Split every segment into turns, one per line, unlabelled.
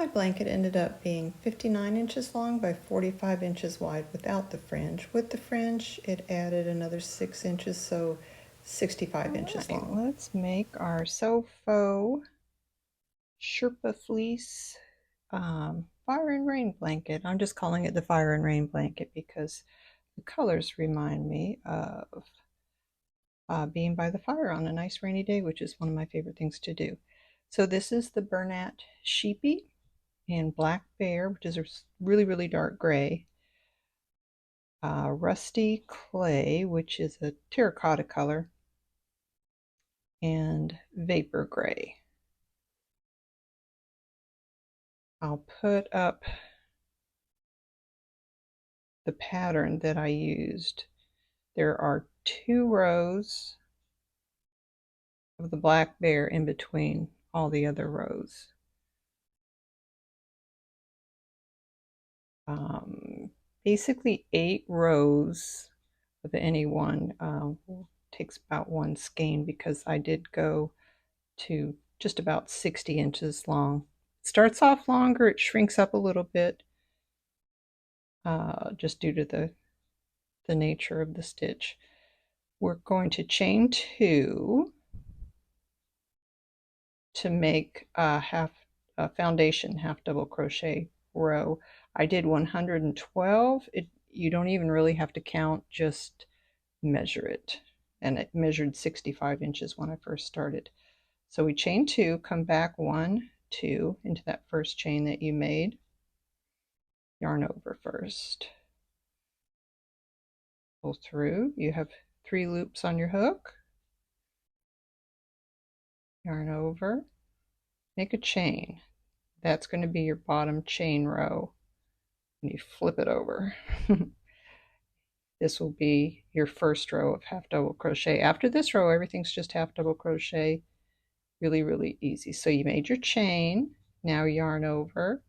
My blanket ended up being 59 inches long by 45 inches wide without the fringe. With the fringe, it added another 6 inches, so 65 inches long. Let's make our Sofo Sherpa Fleece Fire and Rain blanket. I'm just calling it the Fire and Rain blanket because the colors remind me of being by the fire on a nice rainy day, which is one of my favorite things to do. So this is the Bernat Sheepy and Black Bear, which is a really, really dark gray. Rusty Clay, which is a terracotta color, and Vapor Gray. I'll put up the pattern that I used. There are 2 rows of the Black Bear in between all the other rows. Basically 8 rows of any one. Takes about 1 skein because I did go to just about 60 inches long. It starts off longer, it shrinks up a little bit just due to the nature of the stitch. We're going to chain 2 to make a foundation half double crochet row. I did 112. You don't even really have to count, just measure it. And it measured 65 inches when I first started. So we chain 2, come back 1, 2 into that first chain that you made. Yarn over first. Pull through. You have 3 loops on your hook. Yarn over. Make a chain. That's going to be your bottom chain row. And you flip it over. This will be your first row of half double crochet. After this row, everything's just half double crochet. Really, really easy. So you made your chain. Now yarn over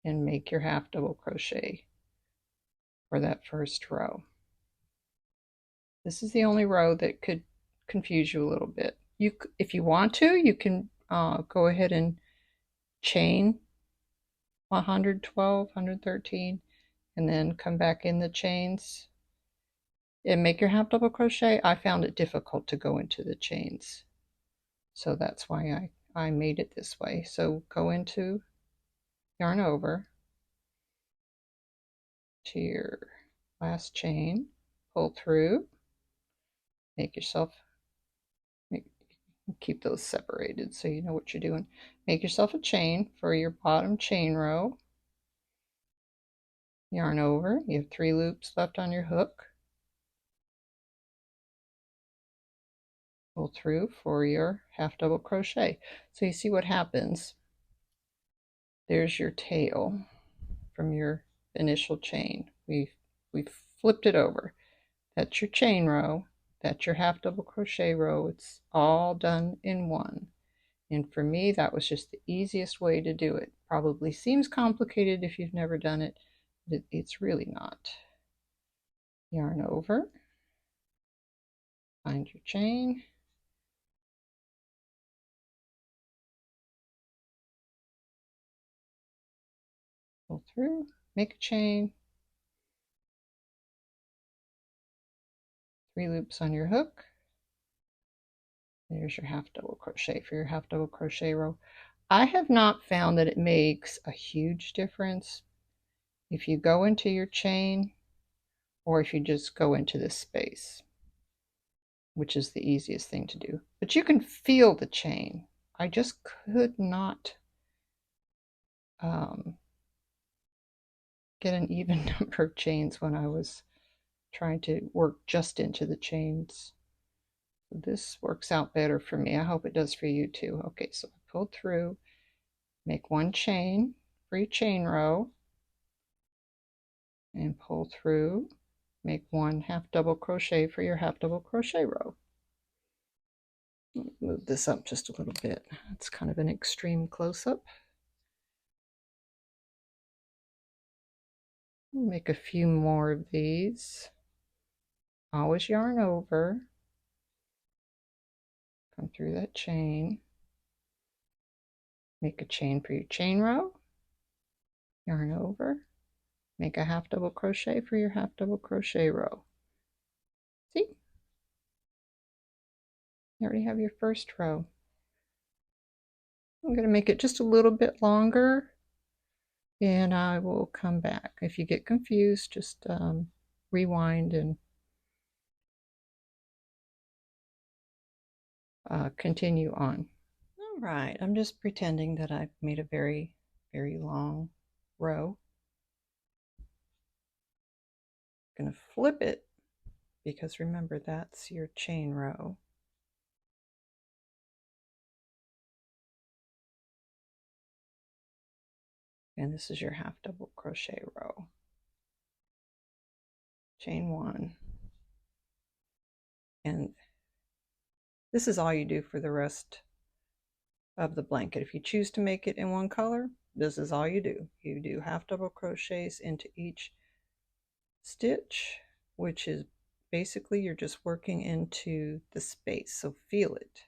and make your half double crochet for that first row. This is the only row that could confuse you a little bit. If you want to, you can go ahead and chain 112, 113, and then come back in the chains and make your half double crochet. I found it difficult to go into the chains, so that's why I made it this way. So go into yarn over to your last chain, pull through, keep those separated so you know what you're doing. Make yourself a chain for your bottom chain row. Yarn over. You have 3 loops left on your hook. Pull through for your half double crochet. So you see what happens. There's your tail from your initial chain. We flipped it over. That's your chain row. That's your half double crochet row. It's all done in one. And for me, that was just the easiest way to do it. Probably seems complicated if you've never done it, but it's really not. Yarn over, find your chain, pull through, make a chain, 3 loops on your hook. There's your half double crochet for your half double crochet row. I have not found that it makes a huge difference if you go into your chain or if you just go into this space, which is the easiest thing to do. But you can feel the chain. I just could not get an even number of chains when I was trying to work just into the chains. This works out better for me. I hope it does for you too. Okay, so I pulled through, make 1 chain for your chain row, and pull through, make 1 half double crochet for your half double crochet row. Move this up just a little bit. It's kind of an extreme close-up. Make a few more of these. Always yarn over. Come through that chain. Make a chain for your chain row, yarn over, make a half double crochet for your half double crochet row. See? You already have your first row. I'm going to make it just a little bit longer and I will come back. If you get confused, just rewind and continue on. All right, I'm just pretending that I've made a very, very long row. I'm going to flip it because remember that's your chain row. And this is your half double crochet row. Chain one. And this is all you do for the rest of the blanket. If you choose to make it in one color, this is all you do. You do half double crochets into each stitch, which is basically you're just working into the space, so feel it.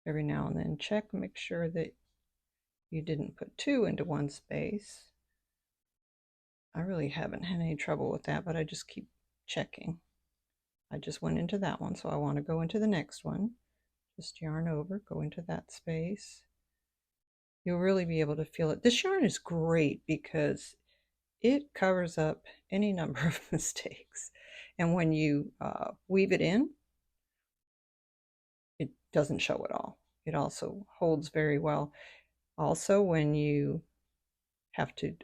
Every now and then check, make sure that you didn't put two into one space. I really haven't had any trouble with that, but I just keep checking. I just went into that one, so I want to go into the next one. Just yarn over, go into that space. You'll really be able to feel it. This yarn is great because it covers up any number of mistakes. And when you weave it in, it doesn't show at all. It also holds very well. Also, when you have to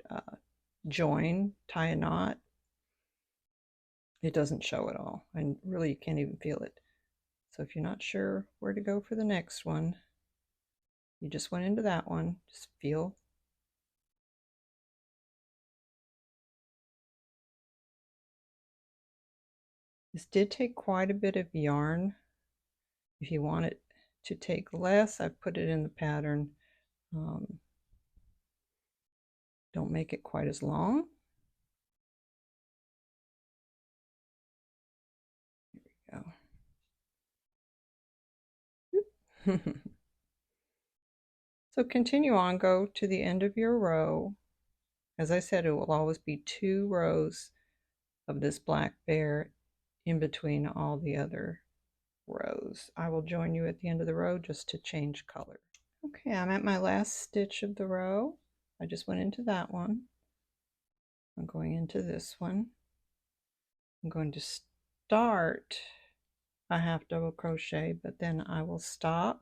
join, tie a knot, it doesn't show at all. And really, you can't even feel it. So if you're not sure where to go for the next one, you just went into that one. Just feel. This did take quite a bit of yarn. If you want it to take less, I've put it in the pattern. Don't make it quite as long. Here we go. So continue on, go to the end of your row. As I said, it will always be 2 rows of this black bear in between all the other rows. I will join you at the end of the row just to change color. Okay, I'm at my last stitch of the row. I just went into that one. I'm going into this one. I'm going to start a half double crochet, but then I will stop.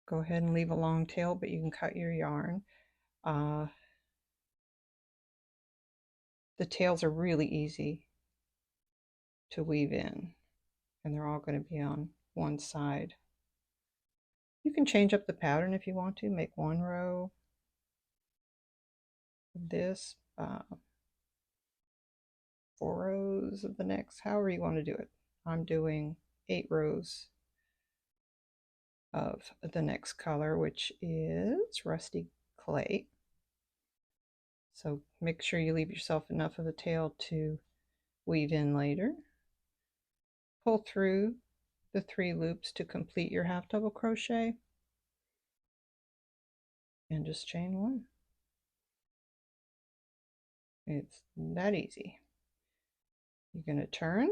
Go ahead and leave a long tail, but you can cut your yarn. The tails are really easy to weave in, and they're all going to be on one side. You can change up the pattern if you want to. Make 1 row of this, 4 rows of the next, however you want to do it. I'm doing 8 rows of the next color, which is Rusty Clay. So make sure you leave yourself enough of a tail to weave in later. Pull through the 3 loops to complete your half double crochet and just chain 1. It's that easy. You're going to turn.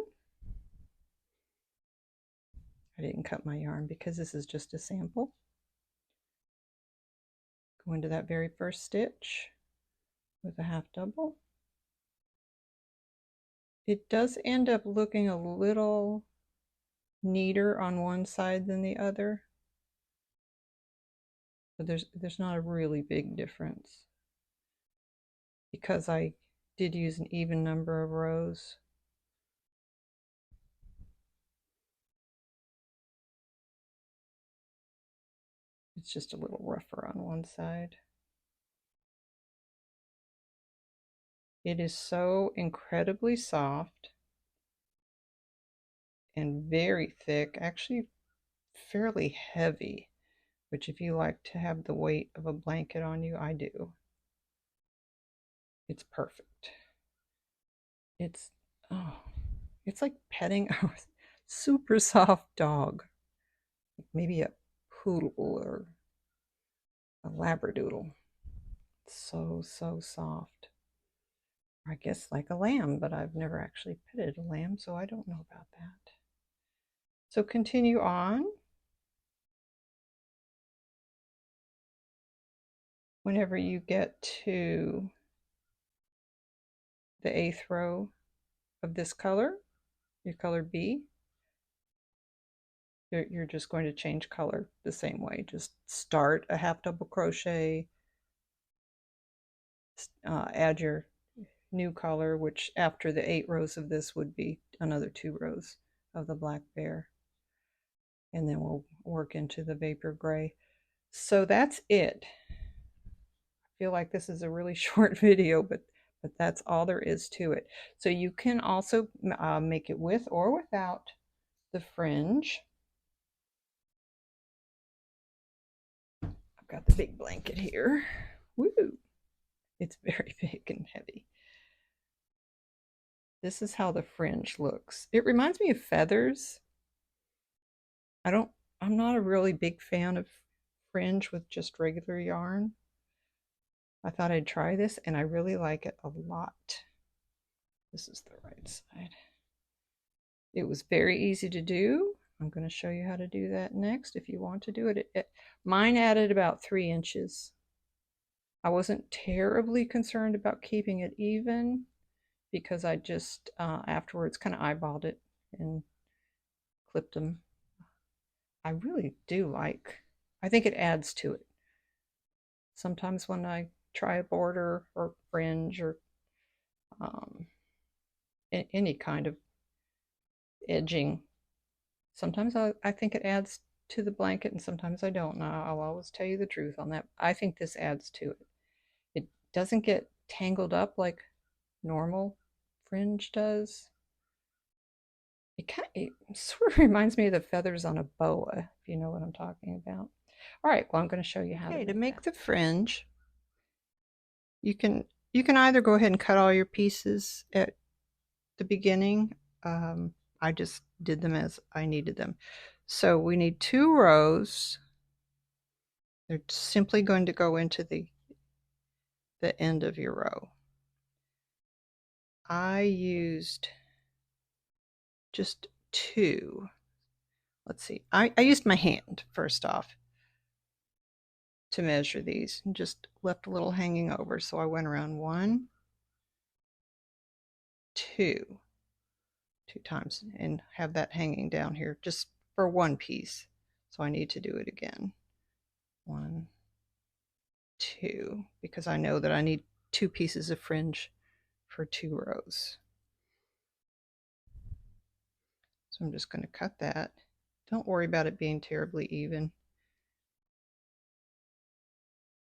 I didn't cut my yarn because this is just a sample. Go into that very first stitch with a half double. It does end up looking a little neater on one side than the other, but there's not a really big difference because I did use an even number of rows. It's just a little rougher on one side. It is so incredibly soft and very thick, actually fairly heavy, which if you like to have the weight of a blanket on you, I do. It's perfect. It's like petting a super soft dog, maybe a poodle or a labradoodle. So soft. I guess like a lamb, but I've never actually petted a lamb, so I don't know about that. So continue on. Whenever you get to the 8th row of this color, your color B, you're just going to change color the same way. Just start a half double crochet, add your new color, which after the 8 rows of this would be another 2 rows of the black bear, and then we'll work into the vapor gray. So that's it. I feel like this is a really short video, but that's all there is to it. So you can also make it with or without the fringe. I've got the big blanket here. Woo! It's very big and heavy. This is how the fringe looks. It reminds me of feathers. I'm not a really big fan of fringe with just regular yarn. I thought I'd try this and I really like it a lot. This is the right side. It was very easy to do. I'm going to show you how to do that next if you want to do it. Mine added about 3 inches. I wasn't terribly concerned about keeping it even because I just afterwards kind of eyeballed it and clipped them. I really do like, I think it adds to it. Sometimes when I try a border or fringe or any kind of edging, sometimes I think it adds to the blanket and sometimes I don't. And I'll always tell you the truth on that. I think this adds to it. It doesn't get tangled up like normal fringe does. It sort of reminds me of the feathers on a boa, if you know what I'm talking about. All right, well, I'm going to show you how to make the fringe. You can either go ahead and cut all your pieces at the beginning. I just did them as I needed them. So we need 2 rows. They're simply going to go into the end of your row. I used just 2. Let's see. I used my hand first off to measure these and just left a little hanging over. So I went around 1, 2 times and have that hanging down here just for 1 piece. So I need to do it again. 1, 2, because I know that I need 2 pieces of fringe for 2 rows. So I'm just going to cut that. Don't worry about it being terribly even.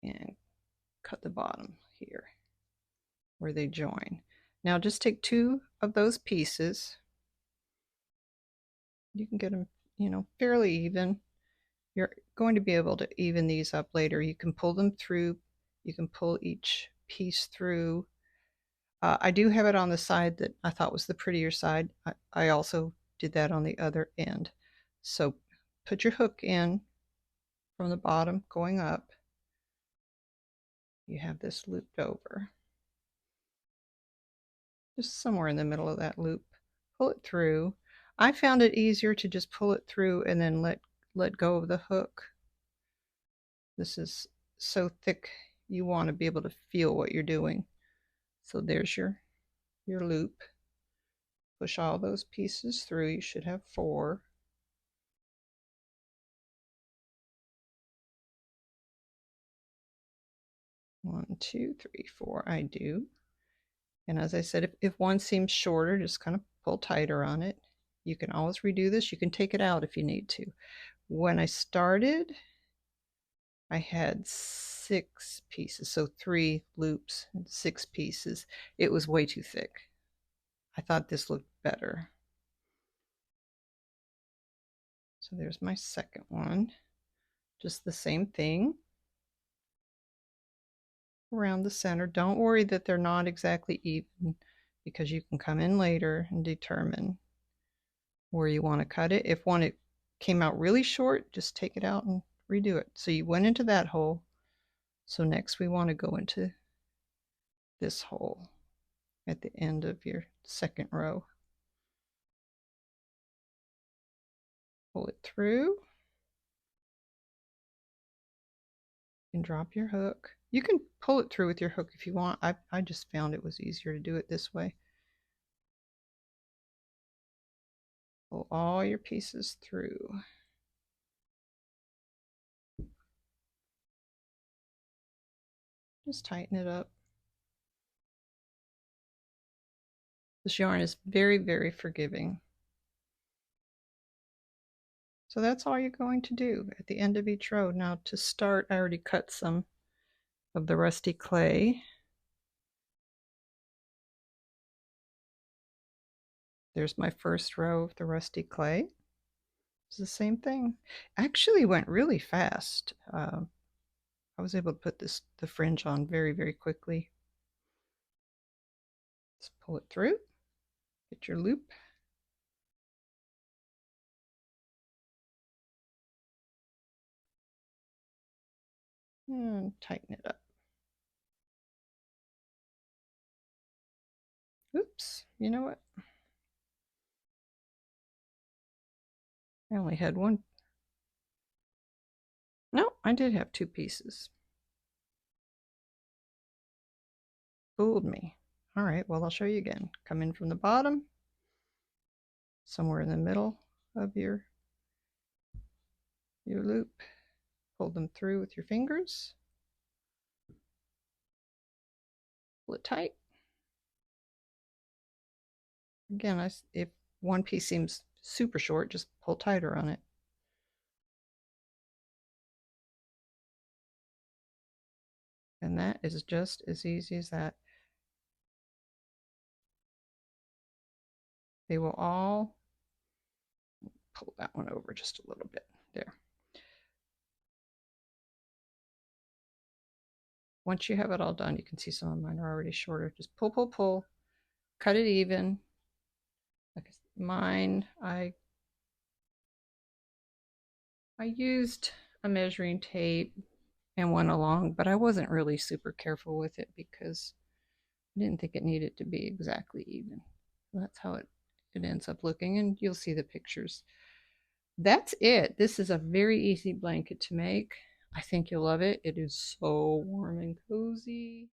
And cut the bottom here where they join. Now just take 2 of those pieces. You can get them, fairly even. You're going to be able to even these up later. You can pull them through. You can pull each piece through. I do have it on the side that I thought was the prettier side. I also did that on the other end. So put your hook in from the bottom going up. You have this looped over. Just somewhere in the middle of that loop. Pull it through. I found it easier to just pull it through and then let go of the hook. This is so thick you want to be able to feel what you're doing. So there's your loop. Push all those pieces through. You should have 4. One, 2, 3, 4. I do. And as I said, if one seems shorter, just kind of pull tighter on it. You can always redo this. You can take it out if you need to. When I started, I had 6 pieces, so 3 loops and 6 pieces. It was way too thick. I thought this looked better. So there's my second one. Just the same thing around the center. Don't worry that they're not exactly even, because you can come in later and determine where you want to cut it. If one came out really short, just take it out and redo it. So you went into that hole. So next we want to go into this hole at the end of your second row. Pull it through and drop your hook. You can pull it through with your hook if you want. I just found it was easier to do it this way. Pull all your pieces through. Just tighten it up. This yarn is very, very forgiving. So that's all you're going to do at the end of each row. Now to start, I already cut some of the rusty clay. There's my first row of the rusty clay. It's the same thing. Actually went really fast. I was able to put the fringe on very, very quickly. Let's pull it through. Get your loop. And tighten it up. Oops, you know what? I only had one. No, I did have two pieces. Fooled me. All right, well, I'll show you again. Come in from the bottom, somewhere in the middle of your loop. Pull them through with your fingers. Pull it tight. Again, if one piece seems super short, just pull tighter on it. And that is just as easy as that. They will all pull that one over just a little bit. There. Once you have it all done, you can see some of mine are already shorter. Just pull, pull, pull. Cut it even. Like mine, I used a measuring tape and went along, but I wasn't really super careful with it because I didn't think it needed to be exactly even. That's how it ends up looking, and you'll see the pictures. That's it. This is a very easy blanket to make. I think you'll love it. It is so warm and cozy.